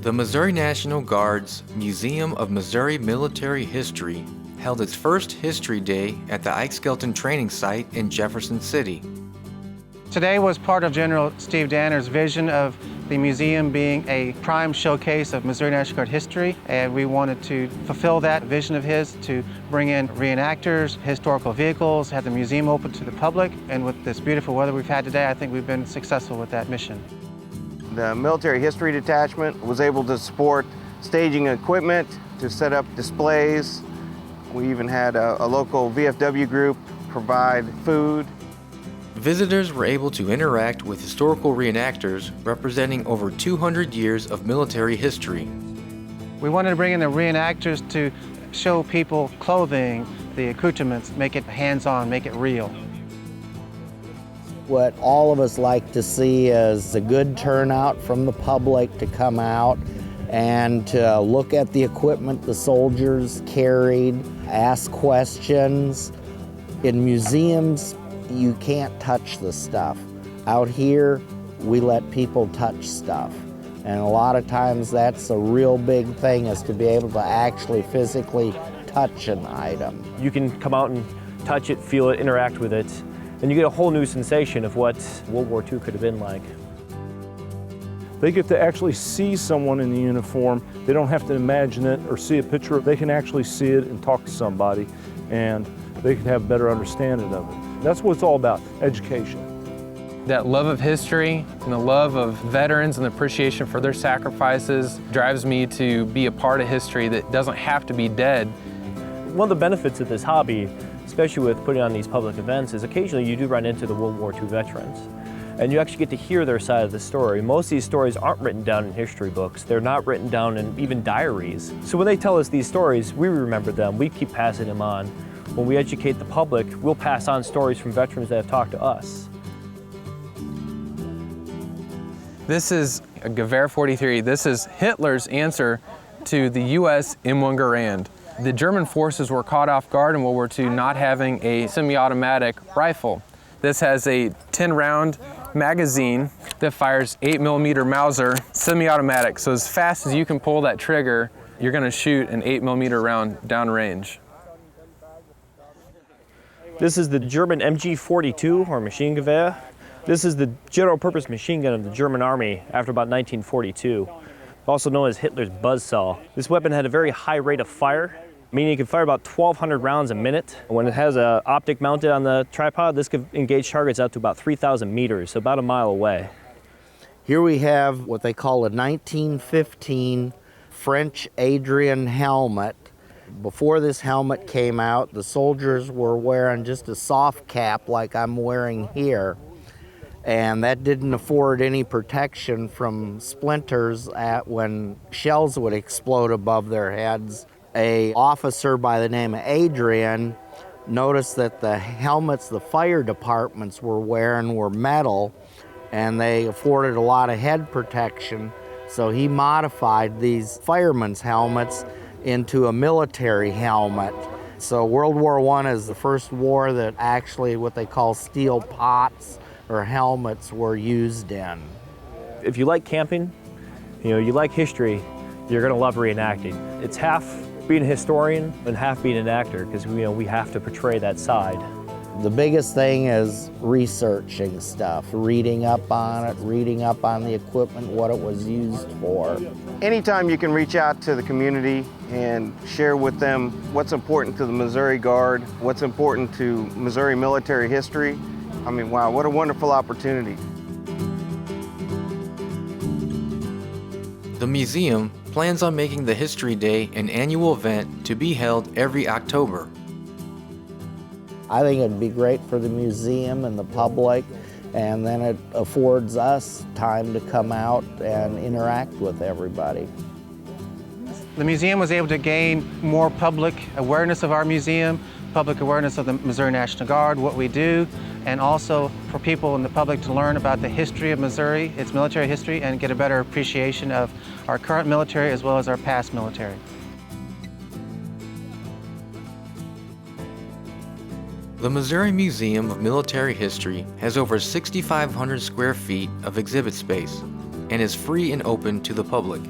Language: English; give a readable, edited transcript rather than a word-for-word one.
The Missouri National Guard's Museum of Missouri Military History held its first History Day at the Ike Skelton Training Site in Jefferson City. Today was part of General Steve Danner's vision of the museum being a prime showcase of Missouri National Guard history, and we wanted to fulfill that vision of his to bring in reenactors, historical vehicles, have the museum open to the public, and with this beautiful weather we've had today, I think we've been successful with that mission. The Military History Detachment was able to support staging equipment to set up displays. We even had a local VFW group provide food. Visitors were able to interact with historical reenactors representing over 200 years of military history. We wanted to bring in the reenactors to show people clothing, the accoutrements, make it hands-on, make it real. What all of us like to see is a good turnout from the public to come out and to look at the equipment the soldiers carried, ask questions. In museums, you can't touch the stuff. Out here, we let people touch stuff. And a lot of times that's a real big thing, is to be able to actually physically touch an item. You can come out and touch it, feel it, interact with it, and you get a whole new sensation of what World War II could have been like. They get to actually see someone in the uniform. They don't have to imagine it or see a picture. They can actually see it and talk to somebody, and they can have a better understanding of it. That's what it's all about, education. That love of history and the love of veterans and the appreciation for their sacrifices drives me to be a part of history that doesn't have to be dead. One of the benefits of this hobby, especially with putting on these public events, is occasionally you do run into the World War II veterans. And you actually get to hear their side of the story. Most of these stories aren't written down in history books. They're not written down in even diaries. So when they tell us these stories, we remember them. We keep passing them on. When we educate the public, we'll pass on stories from veterans that have talked to us. This is a Gewehr 43. This is Hitler's answer to the U.S. M1 Garand. The German forces were caught off guard in World War II not having a semi-automatic rifle. This has a 10-round magazine that fires 8mm Mauser semi-automatic. So as fast as you can pull that trigger, you're going to shoot an 8mm round downrange. This is the German MG42, or machine Gewehr. This is the general purpose machine gun of the German army after about 1942, also known as Hitler's buzzsaw. This weapon had a very high rate of fire, meaning it could fire about 1,200 rounds a minute. When it has an optic mounted on the tripod, this could engage targets out to about 3,000 meters, so about a mile away. Here we have what they call a 1915 French Adrian helmet. Before this helmet came out, the soldiers were wearing just a soft cap like I'm wearing here, and that didn't afford any protection from splinters when shells would explode above their heads. An officer by the name of Adrian noticed that the helmets the fire departments were wearing were metal, and they afforded a lot of head protection, so he modified these firemen's helmets into a military helmet. So World War I is the first war that actually what they call steel pots or helmets were used in. If you like camping, you like history, you're gonna love reenacting. It's half being a historian and half being an actor, because we have to portray that side. The biggest thing is researching stuff, reading up on it, reading up on the equipment, what it was used for. Anytime you can reach out to the community and share with them what's important to the Missouri Guard, what's important to Missouri military history, I mean, wow, what a wonderful opportunity. The museum plans on making the History Day an annual event to be held every October. I think it'd be great for the museum and the public, and then it affords us time to come out and interact with everybody. The museum was able to gain more public awareness of our museum, public awareness of the Missouri National Guard, what we do, and also for people in the public to learn about the history of Missouri, its military history, and get a better appreciation of our current military as well as our past military. The Missouri Museum of Military History has over 6,500 square feet of exhibit space and is free and open to the public.